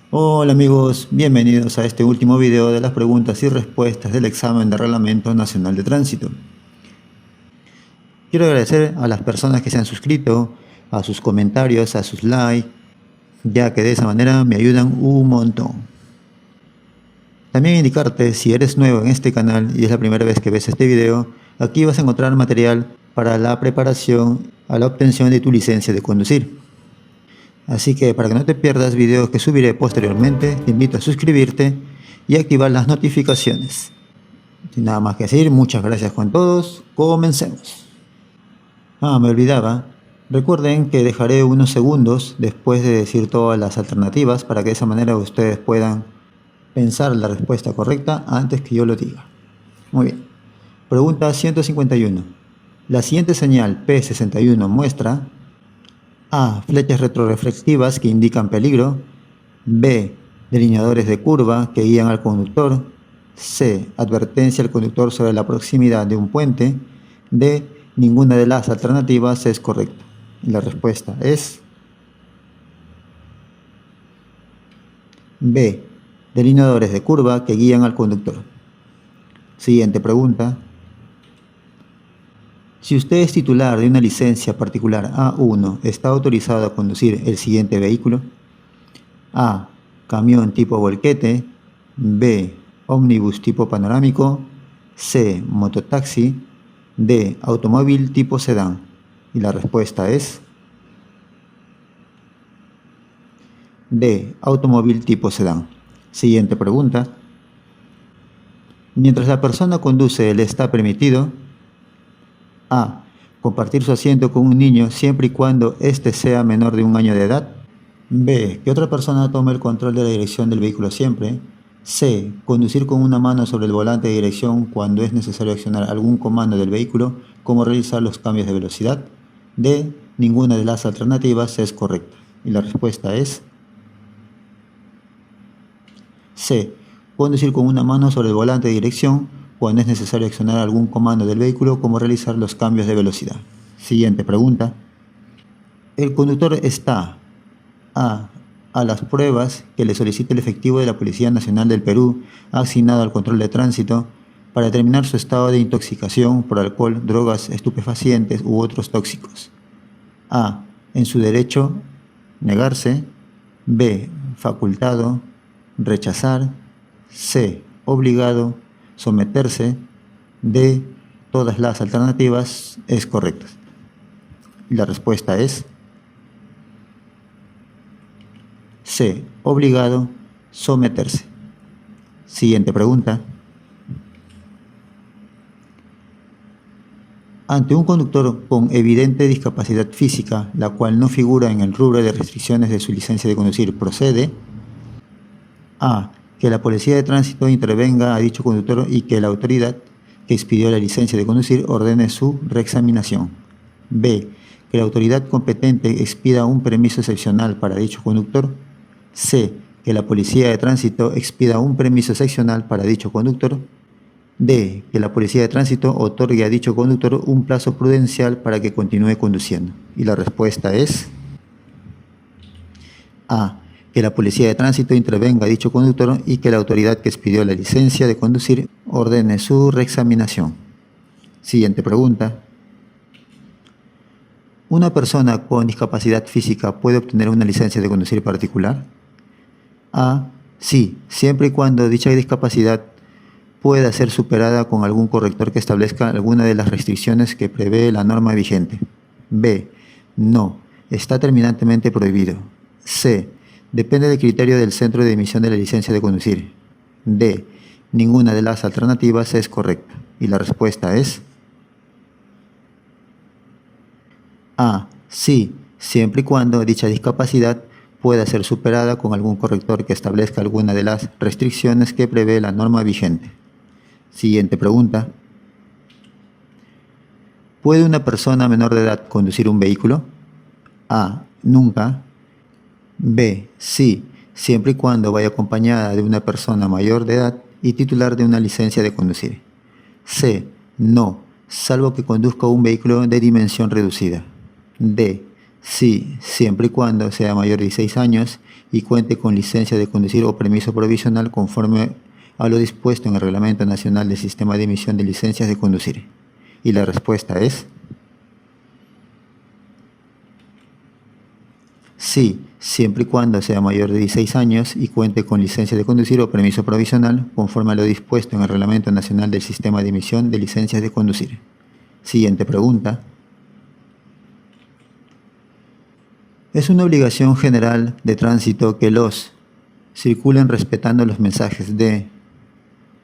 Hola amigos, bienvenidos a este último video de las preguntas y respuestas del examen de Reglamento Nacional de Tránsito. Quiero agradecer a las personas que se han suscrito, a sus comentarios, a sus likes, ya que de esa manera me ayudan un montón. También indicarte, si eres nuevo en este canal y es la primera vez que ves este video, aquí vas a encontrar material para la preparación a la obtención de tu licencia de conducir. Así que para que no te pierdas videos que subiré posteriormente, te invito a suscribirte y activar las notificaciones. Sin nada más que decir, muchas gracias con todos, comencemos. Me olvidaba, recuerden que dejaré unos segundos después de decir todas las alternativas para que de esa manera ustedes puedan pensar la respuesta correcta antes que yo lo diga. Muy bien. Pregunta 151. La siguiente señal P61 muestra A. Flechas retroreflectivas que indican peligro. B. Delineadores de curva que guían al conductor. C. Advertencia al conductor sobre la proximidad de un puente. D. Ninguna de las alternativas es correcta. Y la respuesta es B. Delineadores de curva que guían al conductor. Siguiente pregunta. Si usted es titular de una licencia particular A1, ¿está autorizado a conducir el siguiente vehículo? A. Camión tipo volquete. B. Ómnibus tipo panorámico. C. Mototaxi. D. Automóvil tipo sedán. Y la respuesta es D. Automóvil tipo sedán. Siguiente pregunta. Mientras la persona conduce, ¿le está permitido? A. Compartir su asiento con un niño siempre y cuando éste sea menor de 1 año de edad. B. Que otra persona tome el control de la dirección del vehículo siempre. C. Conducir con una mano sobre el volante de dirección cuando es necesario accionar algún comando del vehículo, como realizar los cambios de velocidad. D. Ninguna de las alternativas es correcta. Y la respuesta es C. Conducir con una mano sobre el volante de dirección cuando es necesario accionar algún comando del vehículo, como realizar los cambios de velocidad. Siguiente pregunta. El conductor está a las pruebas que le solicita el efectivo de la Policía Nacional del Perú asignado al control de tránsito para determinar su estado de intoxicación por alcohol, drogas, estupefacientes u otros tóxicos. A. En su derecho, negarse. B. Facultado, rechazar. C. Obligado, someterse. D. Todas las alternativas es correcta. Y la respuesta es C. Obligado, someterse. Siguiente pregunta. Ante un conductor con evidente discapacidad física, la cual no figura en el rubro de restricciones de su licencia de conducir, procede A. Que la Policía de Tránsito intervenga a dicho conductor y que la autoridad que expidió la licencia de conducir ordene su reexaminación. B. Que la autoridad competente expida un permiso excepcional para dicho conductor. C. Que la Policía de Tránsito expida un permiso excepcional para dicho conductor. D. Que la Policía de Tránsito otorgue a dicho conductor un plazo prudencial para que continúe conduciendo. Y la respuesta es A. Que la Policía de Tránsito intervenga a dicho conductor y que la autoridad que expidió la licencia de conducir ordene su reexaminación. Siguiente pregunta. ¿Una persona con discapacidad física puede obtener una licencia de conducir particular? A. Sí, siempre y cuando dicha discapacidad pueda ser superada con algún corrector que establezca alguna de las restricciones que prevé la norma vigente. B. No, está terminantemente prohibido. C. Depende del criterio del centro de emisión de la licencia de conducir. D. Ninguna de las alternativas es correcta. Y la respuesta es A. Sí, siempre y cuando dicha discapacidad pueda ser superada con algún corrector que establezca alguna de las restricciones que prevé la norma vigente. Siguiente pregunta. ¿Puede una persona menor de edad conducir un vehículo? A. Nunca. B. Sí, siempre y cuando vaya acompañada de una persona mayor de edad y titular de una licencia de conducir. C. No, salvo que conduzca un vehículo de dimensión reducida. D. Sí, siempre y cuando sea mayor de 16 años y cuente con licencia de conducir o permiso provisional conforme a lo dispuesto en el Reglamento Nacional del Sistema de Emisión de Licencias de Conducir. Y la respuesta es sí, siempre y cuando sea mayor de 16 años y cuente con licencia de conducir o permiso provisional conforme a lo dispuesto en el Reglamento Nacional del Sistema de Emisión de Licencias de Conducir. Siguiente pregunta. Es una obligación general de tránsito que los circulen respetando los mensajes de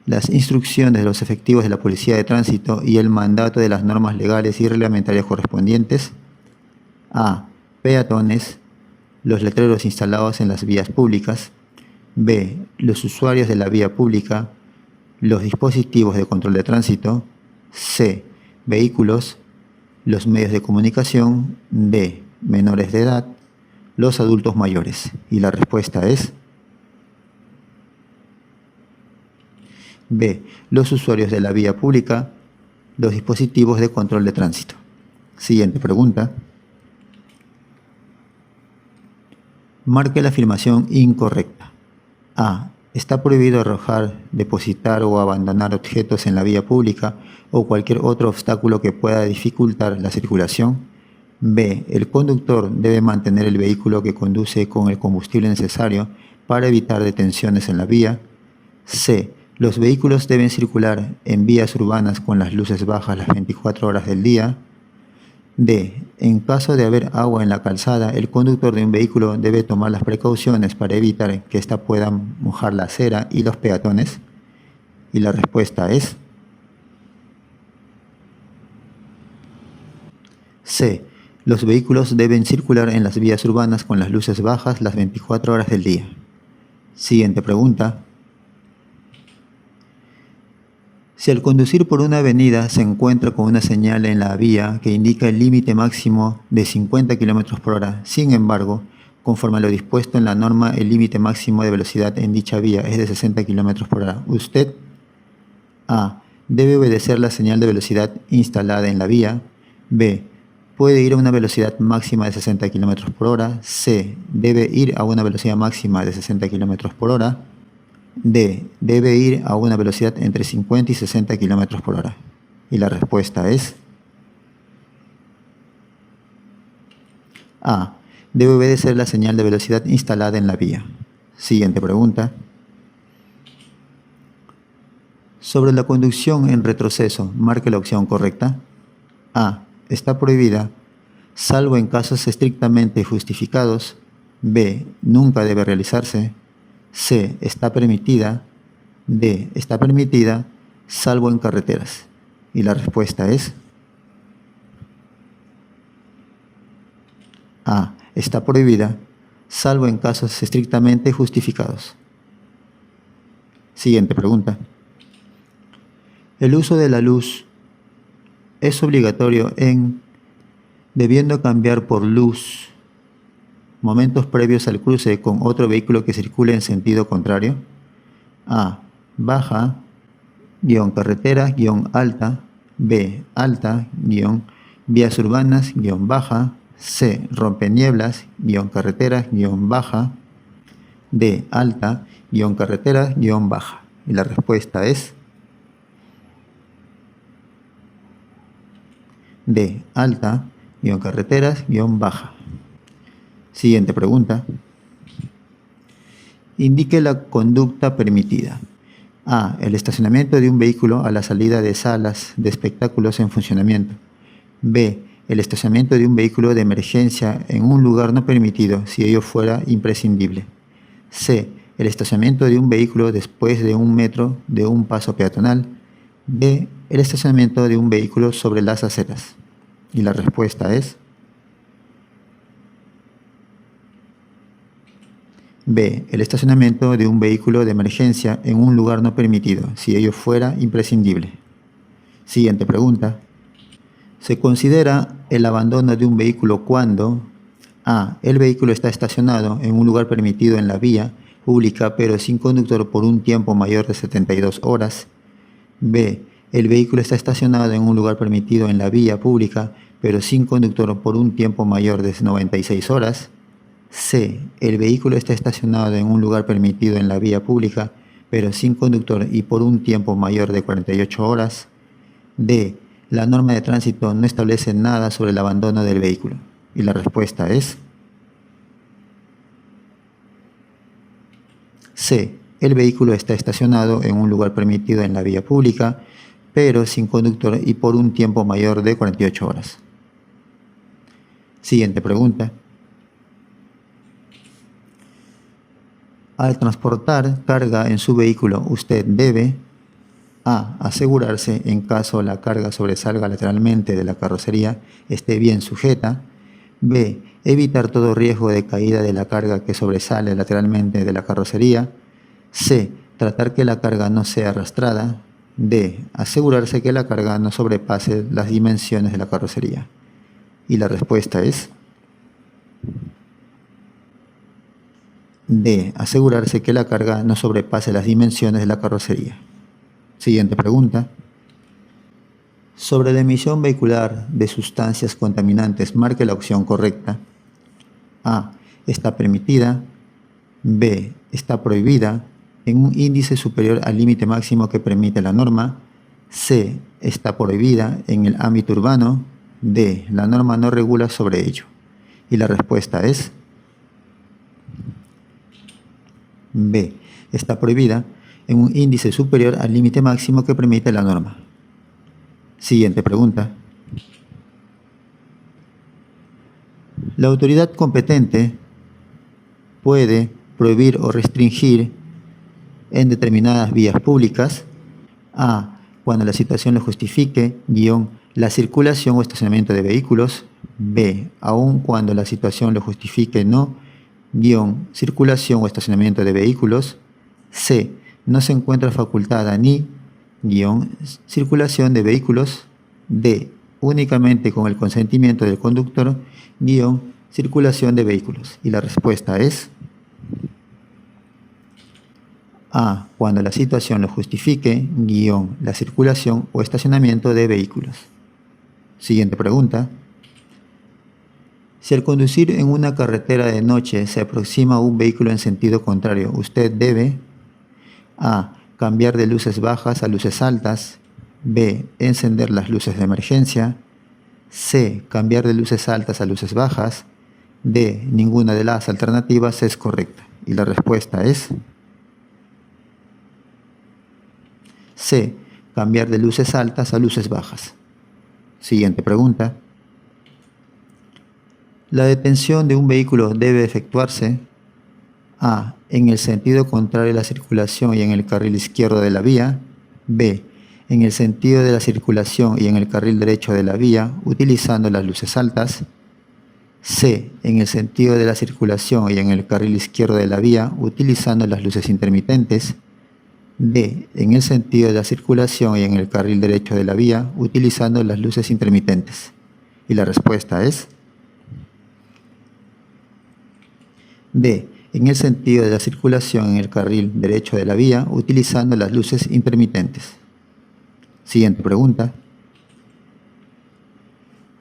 las instrucciones de los efectivos de la Policía de Tránsito y el mandato de las normas legales y reglamentarias correspondientes. A. Peatones, los letreros instalados en las vías públicas. B. Los usuarios de la vía pública, los dispositivos de control de tránsito. C. Vehículos, los medios de comunicación. D. Menores de edad, los adultos mayores. Y la respuesta es B. Los usuarios de la vía pública, los dispositivos de control de tránsito. Siguiente pregunta. Marque la afirmación incorrecta. A. Está prohibido arrojar, depositar o abandonar objetos en la vía pública o cualquier otro obstáculo que pueda dificultar la circulación. B. El conductor debe mantener el vehículo que conduce con el combustible necesario para evitar detenciones en la vía. C. Los vehículos deben circular en vías urbanas con las luces bajas las 24 horas del día. D. En caso de haber agua en la calzada, el conductor de un vehículo debe tomar las precauciones para evitar que ésta pueda mojar la acera y los peatones. Y la respuesta es C. Los vehículos deben circular en las vías urbanas con las luces bajas las 24 horas del día. Siguiente pregunta. Si al conducir por una avenida se encuentra con una señal en la vía que indica el límite máximo de 50 km por hora, sin embargo, conforme a lo dispuesto en la norma, el límite máximo de velocidad en dicha vía es de 60 km por hora, usted A. Debe obedecer la señal de velocidad instalada en la vía. B. Puede ir a una velocidad máxima de 60 km por hora. C. Debe ir a una velocidad máxima de 60 km por hora. D. Debe ir a una velocidad entre 50 y 60 km por hora. Y la respuesta es A. Debe obedecer la señal de velocidad instalada en la vía. Siguiente pregunta. Sobre la conducción en retroceso, marque la opción correcta. A. Está prohibida, salvo en casos estrictamente justificados. B. Nunca debe realizarse. C. Está permitida. D. Está permitida, salvo en carreteras. Y la respuesta es A. Está prohibida, salvo en casos estrictamente justificados. Siguiente pregunta. El uso de la luz es obligatorio debiendo cambiar por luz momentos previos al cruce con otro vehículo que circule en sentido contrario. A. Baja, carretera, alta. B. Alta, vías urbanas, baja. C. Rompenieblas, carretera, baja. D. Alta, carretera, baja. Y la respuesta es D. Alta, carreteras, baja. Siguiente pregunta. Indique la conducta permitida. A. El estacionamiento de un vehículo a la salida de salas de espectáculos en funcionamiento. B. El estacionamiento de un vehículo de emergencia en un lugar no permitido, si ello fuera imprescindible. C. El estacionamiento de un vehículo después de 1 metro de un paso peatonal. D. El estacionamiento de un vehículo sobre las aceras. Y la respuesta es B. El estacionamiento de un vehículo de emergencia en un lugar no permitido, si ello fuera imprescindible. Siguiente pregunta. Se considera el abandono de un vehículo cuando A. El vehículo está estacionado en un lugar permitido en la vía pública pero sin conductor por un tiempo mayor de 72 horas. B. El vehículo está estacionado en un lugar permitido en la vía pública pero sin conductor por un tiempo mayor de 96 horas. C. El vehículo está estacionado en un lugar permitido en la vía pública, pero sin conductor y por un tiempo mayor de 48 horas. D. La norma de tránsito no establece nada sobre el abandono del vehículo. Y la respuesta es C. El vehículo está estacionado en un lugar permitido en la vía pública, pero sin conductor y por un tiempo mayor de 48 horas. Siguiente pregunta. Al transportar carga en su vehículo, usted debe A. Asegurarse en caso la carga sobresalga lateralmente de la carrocería esté bien sujeta. B. Evitar todo riesgo de caída de la carga que sobresale lateralmente de la carrocería. C. Tratar que la carga no sea arrastrada. D. Asegurarse que la carga no sobrepase las dimensiones de la carrocería. Y la respuesta es D. Asegurarse que la carga no sobrepase las dimensiones de la carrocería. Siguiente pregunta. Sobre la emisión vehicular de sustancias contaminantes, marque la opción correcta. A. Está permitida. B. Está prohibida en un índice superior al límite máximo que permite la norma. C. Está prohibida en el ámbito urbano. D. La norma no regula sobre ello. Y la respuesta es B. Está prohibida en un índice superior al límite máximo que permite la norma. Siguiente pregunta. La autoridad competente puede prohibir o restringir en determinadas vías públicas. A. Cuando la situación lo justifique, la circulación o estacionamiento de vehículos. B. Aun cuando la situación lo justifique, circulación o estacionamiento de vehículos. C. No se encuentra facultada ni circulación de vehículos. D. Únicamente con el consentimiento del conductor, circulación de vehículos. Y la respuesta es A. Cuando la situación lo justifique, la circulación o estacionamiento de vehículos. Siguiente pregunta. Si al conducir en una carretera de noche se aproxima un vehículo en sentido contrario, usted debe A. Cambiar de luces bajas a luces altas. B. Encender las luces de emergencia. C. Cambiar de luces altas a luces bajas. D. Ninguna de las alternativas es correcta. Y la respuesta es C. Cambiar de luces altas a luces bajas. Siguiente pregunta. La detención de un vehículo debe efectuarse A. En el sentido contrario a la circulación y en el carril izquierdo de la vía. B. En el sentido de la circulación y en el carril derecho de la vía, utilizando las luces altas. C. En el sentido de la circulación y en el carril izquierdo de la vía, utilizando las luces intermitentes. D. En el sentido de la circulación y en el carril derecho de la vía, utilizando las luces intermitentes. Y la respuesta es D. En el sentido de la circulación en el carril derecho de la vía, utilizando las luces intermitentes. Siguiente pregunta.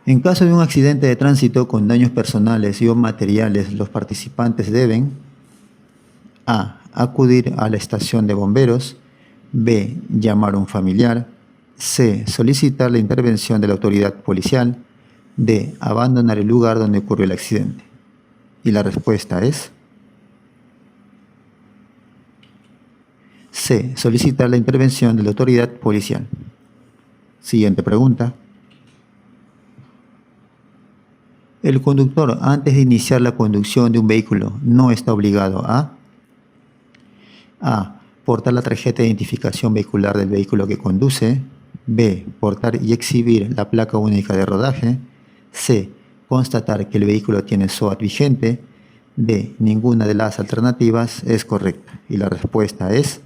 En caso de un accidente de tránsito con daños personales y o materiales, los participantes deben A. Acudir a la estación de bomberos. B. Llamar a un familiar. C. Solicitar la intervención de la autoridad policial. D. Abandonar el lugar donde ocurrió el accidente. Y la respuesta es C. Solicitar la intervención de la autoridad policial. Siguiente pregunta. El conductor, antes de iniciar la conducción de un vehículo, no está obligado a portar la tarjeta de identificación vehicular del vehículo que conduce. B. Portar y exhibir la placa única de rodaje. C. Constatar que el vehículo tiene SOAT vigente. D. Ninguna de las alternativas es correcta. Y la respuesta es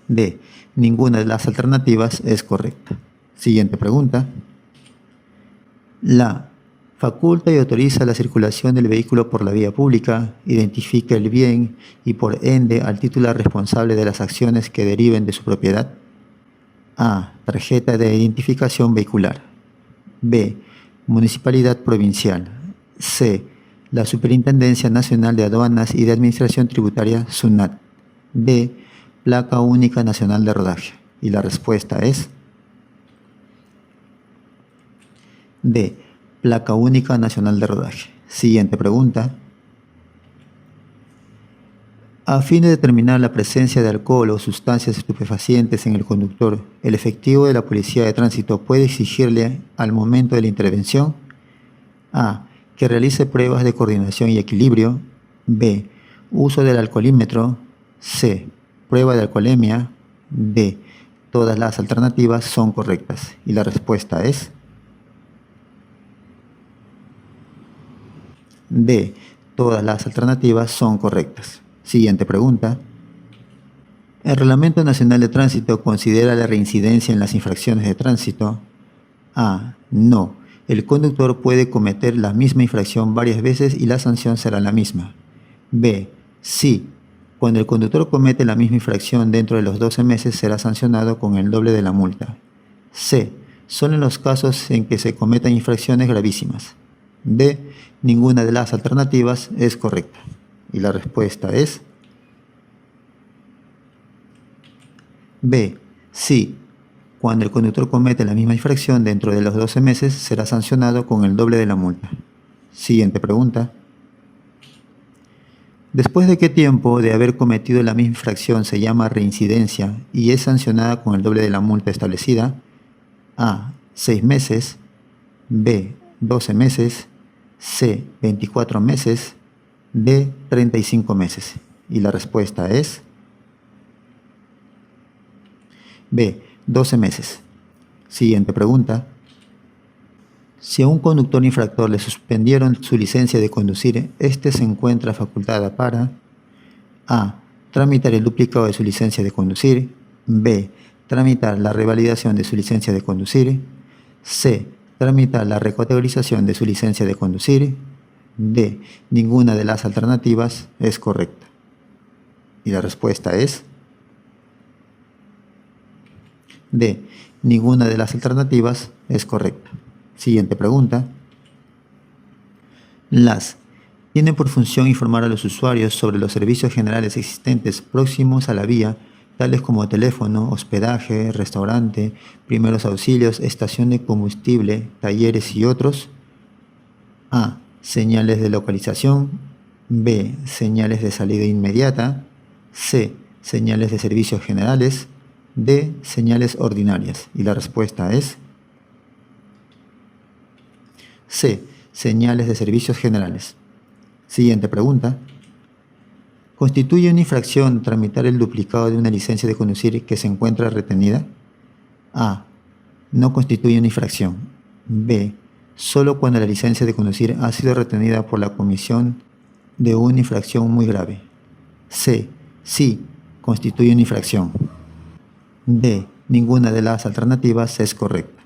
D. Ninguna de las alternativas es correcta. Siguiente pregunta. La faculta y autoriza la circulación del vehículo por la vía pública, identifica el bien y por ende al titular responsable de las acciones que deriven de su propiedad. A. Tarjeta de identificación vehicular. B. municipalidad provincial. C. La Superintendencia Nacional de Aduanas y de Administración Tributaria, SUNAT. D. Placa Única Nacional de Rodaje. Y la respuesta es D. Placa Única Nacional de Rodaje. Siguiente pregunta. A fin de determinar la presencia de alcohol o sustancias estupefacientes en el conductor, el efectivo de la Policía de Tránsito puede exigirle al momento de la intervención: A. Que realice pruebas de coordinación y equilibrio. B. Uso del alcoholímetro. C. Prueba de alcoholemia. D. Todas las alternativas son correctas. Y la respuesta es D. Todas las alternativas son correctas. Siguiente pregunta. El Reglamento Nacional de Tránsito considera la reincidencia en las infracciones de tránsito. A. No. El conductor puede cometer la misma infracción varias veces y la sanción será la misma. B. Sí. Cuando el conductor comete la misma infracción dentro de los 12 meses será sancionado con el doble de la multa. C. Solo en los casos en que se cometan infracciones gravísimas. D. Ninguna de las alternativas es correcta. Y la respuesta es B. Sí. Cuando el conductor comete la misma infracción dentro de los 12 meses, será sancionado con el doble de la multa. Siguiente pregunta. ¿Después de qué tiempo de haber cometido la misma infracción se llama reincidencia y es sancionada con el doble de la multa establecida? A. 6 meses. B. 12 meses. C. 24 meses. D. 35 meses. Y la respuesta es B. 12 meses. Siguiente pregunta. Si a un conductor infractor le suspendieron su licencia de conducir, este se encuentra facultada para: A. Tramitar el duplicado de su licencia de conducir. B. Tramitar la revalidación de su licencia de conducir. C. Tramitar la recategorización de su licencia de conducir. D. Ninguna de las alternativas es correcta. Y la respuesta es D. Ninguna de las alternativas es correcta. Siguiente pregunta. Las tienen por función informar a los usuarios sobre los servicios generales existentes próximos a la vía, tales como teléfono, hospedaje, restaurante, primeros auxilios, estación de combustible, talleres y otros. A. Señales de localización. B. Señales de salida inmediata. C. Señales de servicios generales. D. Señales ordinarias. Y la respuesta es C. Señales de servicios generales. Siguiente pregunta. ¿Constituye una infracción tramitar el duplicado de una licencia de conducir que se encuentra retenida? A. No constituye una infracción. B. Solo cuando la licencia de conducir ha sido retenida por la comisión de una infracción muy grave. C. Sí, constituye una infracción. D. Ninguna de las alternativas es correcta.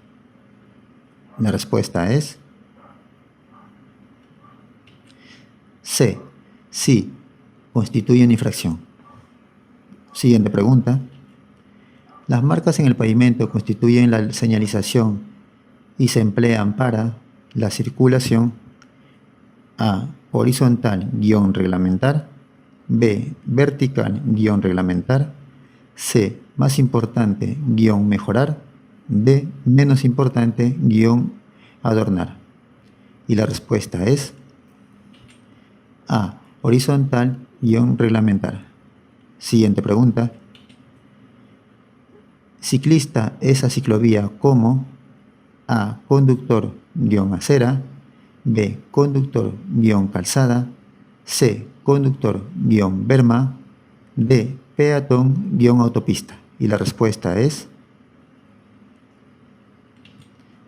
La respuesta es C. Sí, constituye una infracción. Siguiente pregunta. Las marcas en el pavimento constituyen la señalización y se emplean para la circulación: A. Horizontal-reglamentar. B. Vertical-reglamentar. C. Más importante-mejorar. D. Menos importante-adornar. Y la respuesta es A. Horizontal-reglamentar. Siguiente pregunta. Ciclista es a ciclovía como: A. Conductor-acera. B. Conductor-calzada. C. Conductor-berma. D. Peatón-autopista. Y la respuesta es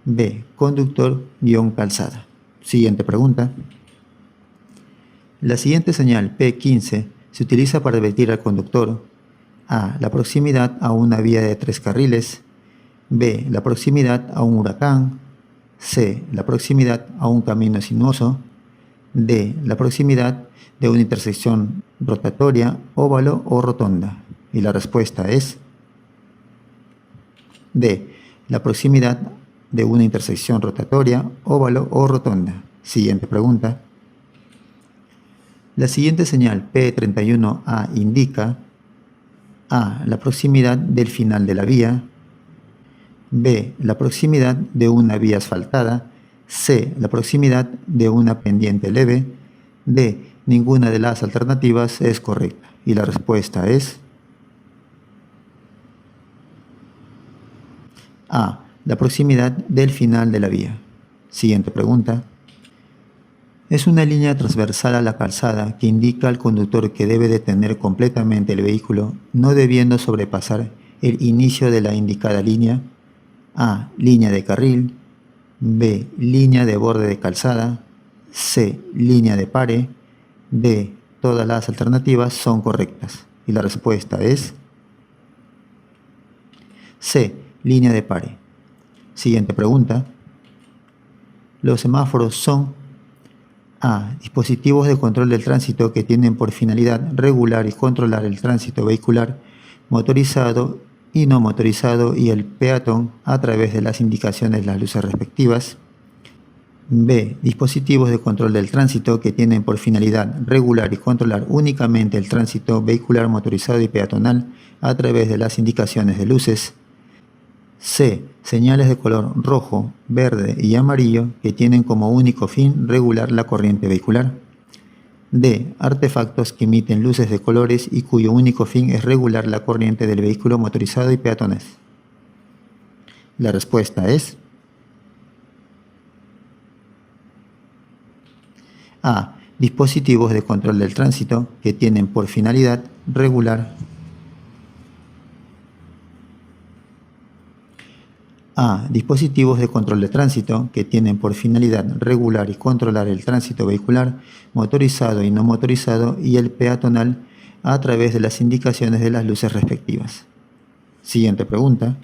B. Conductor-calzada. Siguiente pregunta. La siguiente señal P15 se utiliza para advertir al conductor: A. La proximidad a una vía de 3 carriles. B. La proximidad a un huracán. C. La proximidad a un camino sinuoso. D. La proximidad de una intersección rotatoria, óvalo o rotonda. Y la respuesta es D. La proximidad de una intersección rotatoria, óvalo o rotonda. Siguiente pregunta. La siguiente señal P31A indica A. La proximidad del final de la vía. B. La proximidad de una vía asfaltada. C. La proximidad de una pendiente leve. D. Ninguna de las alternativas es correcta. Y la respuesta es A. La proximidad del final de la vía. Siguiente pregunta. Es una línea transversal a la calzada que indica al conductor que debe detener completamente el vehículo, no debiendo sobrepasar el inicio de la indicada línea. A. Línea de carril. B. Línea de borde de calzada. C. Línea de pare. D. Todas las alternativas son correctas. Y la respuesta es C. Línea de pare. Siguiente pregunta. Los semáforos son A. Dispositivos de control del tránsito que tienen por finalidad regular y controlar el tránsito vehicular, motorizado y no motorizado y el peatón a través de las indicaciones de las luces respectivas. B. Dispositivos de control del tránsito que tienen por finalidad regular y controlar únicamente el tránsito vehicular, motorizado y peatonal a través de las indicaciones de luces. C. Señales de color rojo, verde y amarillo que tienen como único fin regular la corriente vehicular. D. Artefactos que emiten luces de colores y cuyo único fin es regular la corriente del vehículo motorizado y peatones. La respuesta es A. Dispositivos de control del tránsito que tienen por finalidad regular A. Dispositivos de control de tránsito que tienen por finalidad regular y controlar el tránsito vehicular, motorizado y no motorizado y el peatonal a través de las indicaciones de las luces respectivas. Siguiente pregunta.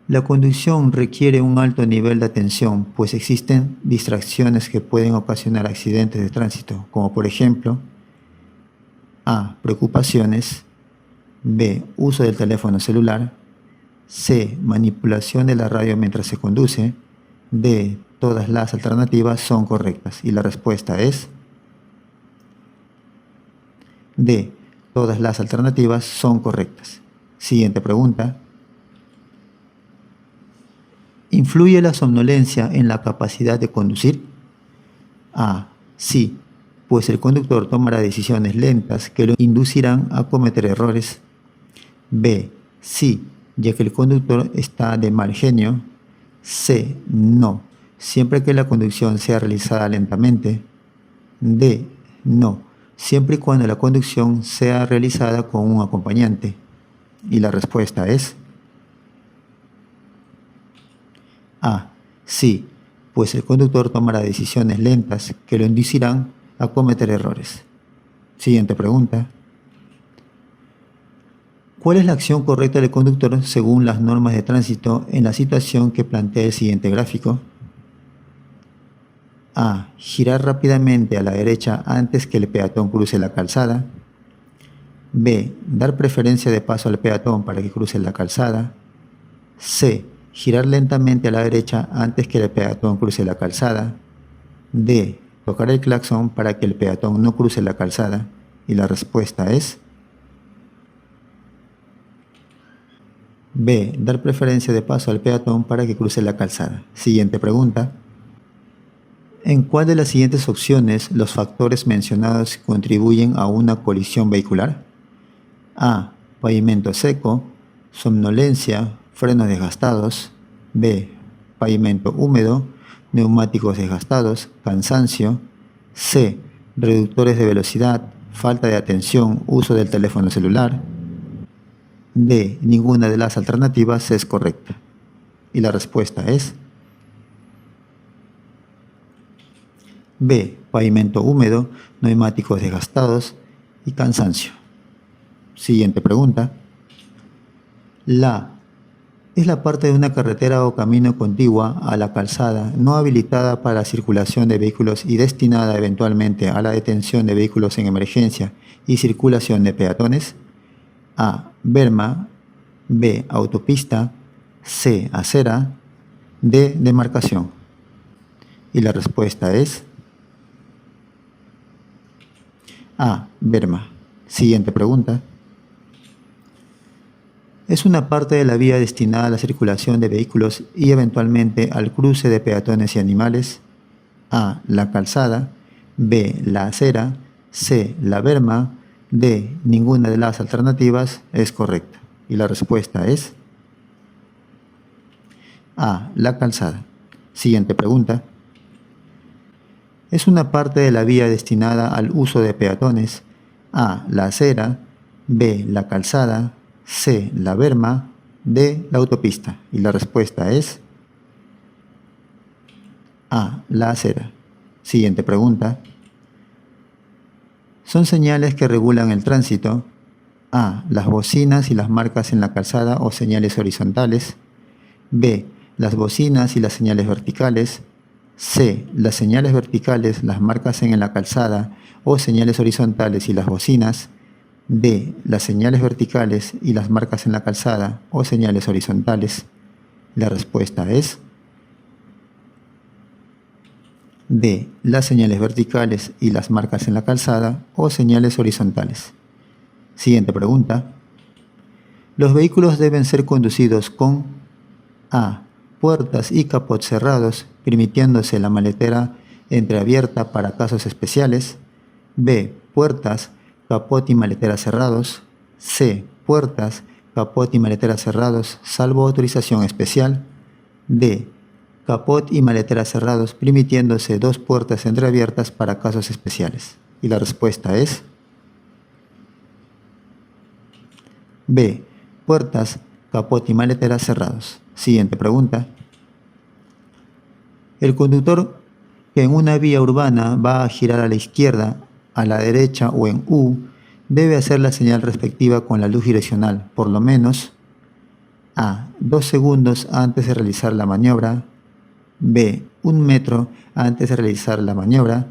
La conducción requiere un alto nivel de atención, pues existen distracciones que pueden ocasionar accidentes de tránsito, como por ejemplo A. Preocupaciones. B. Uso del teléfono celular. C. Manipulación de la radio mientras se conduce. D. Todas las alternativas son correctas. Y la respuesta es D. Todas las alternativas son correctas. Siguiente pregunta. ¿Influye la somnolencia en la capacidad de conducir? A. Sí, pues el conductor tomará decisiones lentas que lo inducirán a cometer errores. B. Sí, ya que el conductor está de mal genio. C. No, siempre que la conducción sea realizada lentamente. D. No, siempre y cuando la conducción sea realizada con un acompañante. Y la respuesta es A. Sí, pues el conductor tomará decisiones lentas que lo inducirán a cometer errores. Siguiente pregunta. ¿Cuál es la acción correcta del conductor según las normas de tránsito en la situación que plantea el siguiente gráfico? A. Girar rápidamente a la derecha antes que el peatón cruce la calzada. B. Dar preferencia de paso al peatón para que cruce la calzada. C. Girar lentamente a la derecha antes que el peatón cruce la calzada. D. Tocar el claxon para que el peatón no cruce la calzada. Y la respuesta es B. Dar preferencia de paso al peatón para que cruce la calzada. Siguiente pregunta. ¿En cuál de las siguientes opciones los factores mencionados contribuyen a una colisión vehicular? A. Pavimento seco, somnolencia, frenos desgastados. B. Pavimento húmedo, neumáticos desgastados, cansancio. C. Reductores de velocidad, falta de atención, uso del teléfono celular. D. Ninguna de las alternativas es correcta. Y la respuesta es B. Pavimento húmedo, neumáticos desgastados y cansancio. Siguiente pregunta. La es la parte de una carretera o camino contigua a la calzada, no habilitada para la circulación de vehículos y destinada eventualmente a la detención de vehículos en emergencia y circulación de peatones. A. Berma. B. Autopista. C, acera, D, demarcación. Y la respuesta es A, berma. Siguiente pregunta. Es una parte de la vía destinada a la circulación de vehículos y eventualmente al cruce de peatones y animales. A, la calzada, B, la acera, C, la berma, D, ninguna de las alternativas es correcta. Y la respuesta es A, la calzada. Siguiente pregunta. Es una parte de la vía destinada al uso de peatones. A, la acera, B, la calzada, C, la berma, D, la autopista. Y la respuesta es A, la acera. Siguiente pregunta. Son señales que regulan el tránsito. A, las bocinas y las marcas en la calzada o señales horizontales. B, las bocinas y las señales verticales. C, las señales verticales, las marcas en la calzada o señales horizontales y las bocinas. D, las señales verticales y las marcas en la calzada o señales horizontales. La respuesta es D, las señales verticales y las marcas en la calzada o señales horizontales. Siguiente pregunta. Los vehículos deben ser conducidos con A, puertas y capot cerrados, permitiéndose la maletera entreabierta para casos especiales. B, puertas, capot y maletera cerrados. C, puertas, capot y maletera cerrados, salvo autorización especial. D, capot y maletera cerrados, permitiéndose dos puertas entreabiertas para casos especiales. Y la respuesta es B, puertas, capot y maletera cerrados. Siguiente pregunta. El conductor que en una vía urbana va a girar a la izquierda, a la derecha o en U, debe hacer la señal respectiva con la luz direccional, por lo menos A, 2 segundos antes de realizar la maniobra. B, 1 metro antes de realizar la maniobra.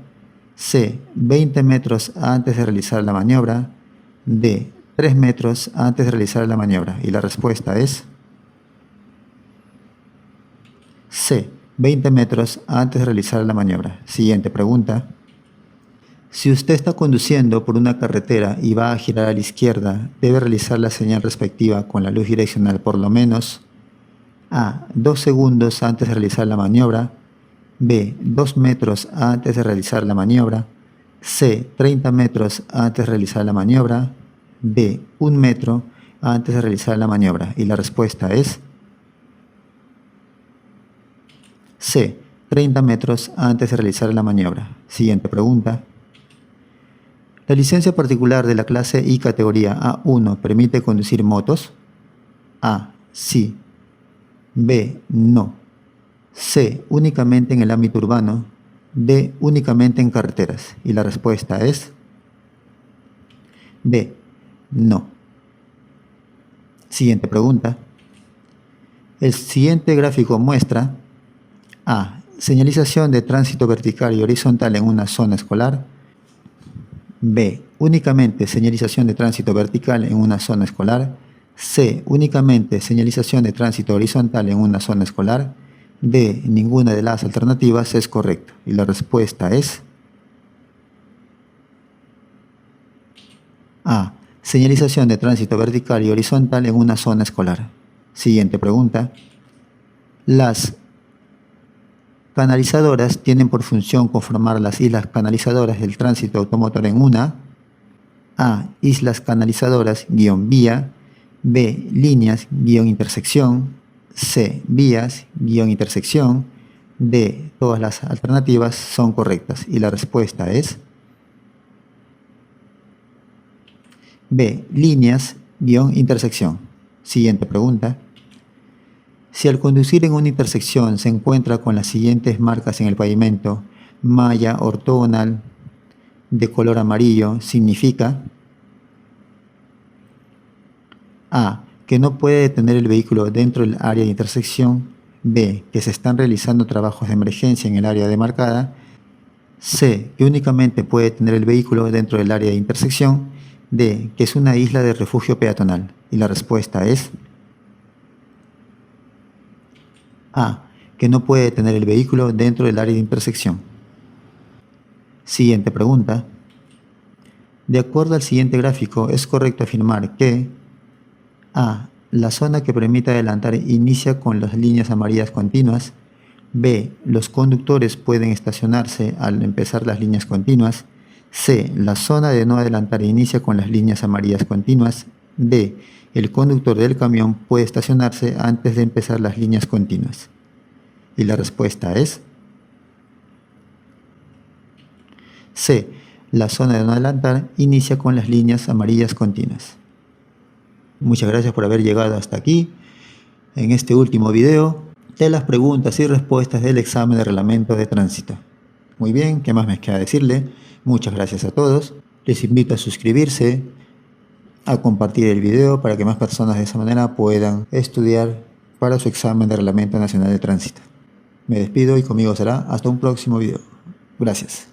C, 20 metros antes de realizar la maniobra. D, 3 metros antes de realizar la maniobra. Y la respuesta es C, 20 metros antes de realizar la maniobra. Siguiente pregunta. Si usted está conduciendo por una carretera y va a girar a la izquierda, debe realizar la señal respectiva con la luz direccional por lo menos A, 2 segundos antes de realizar la maniobra. B, 2 metros antes de realizar la maniobra. C, 30 metros antes de realizar la maniobra. D, 1 metro antes de realizar la maniobra. Y la respuesta es C, 30 metros antes de realizar la maniobra. Siguiente pregunta. ¿La licencia particular de la clase I categoría A1 permite conducir motos? A, sí. B, no. C, únicamente en el ámbito urbano. D, únicamente en carreteras. Y la respuesta es B, no. Siguiente pregunta. El siguiente gráfico muestra A, señalización de tránsito vertical y horizontal en una zona escolar. B, únicamente señalización de tránsito vertical en una zona escolar. C, únicamente señalización de tránsito horizontal en una zona escolar. D, ninguna de las alternativas es correcta. Y la respuesta es A, señalización de tránsito vertical y horizontal en una zona escolar. Siguiente pregunta. Las canalizadoras tienen por función conformar las islas canalizadoras del tránsito automotor en una A, islas canalizadoras vía. B, líneas intersección. C, vías intersección. D, todas las alternativas son correctas. Y la respuesta es B, líneas intersección. Siguiente pregunta. Si al conducir en una intersección se encuentra con las siguientes marcas en el pavimento, malla ortogonal de color amarillo, significa A, que no puede detener el vehículo dentro del área de intersección. B, que se están realizando trabajos de emergencia en el área demarcada. C, que únicamente puede detener el vehículo dentro del área de intersección. D, que es una isla de refugio peatonal. Y la respuesta es A. Que no puede detener el vehículo dentro del área de intersección. Siguiente pregunta. De acuerdo al siguiente gráfico, es correcto afirmar que A. La zona que permite adelantar inicia con las líneas amarillas continuas. B. Los conductores pueden estacionarse al empezar las líneas continuas. C. La zona de no adelantar inicia con las líneas amarillas continuas. D. El conductor del camión puede estacionarse antes de empezar las líneas continuas. Y la respuesta es C. La zona de no adelantar inicia con las líneas amarillas continuas. Muchas gracias por haber llegado hasta aquí en este último video de las preguntas y respuestas del examen de reglamento de tránsito. Muy bien, ¿qué más me queda decirle? Muchas gracias a todos. Les invito a suscribirse, a compartir el video para que más personas de esa manera puedan estudiar para su examen de reglamento nacional de tránsito. Me despido y conmigo será hasta un próximo video. Gracias.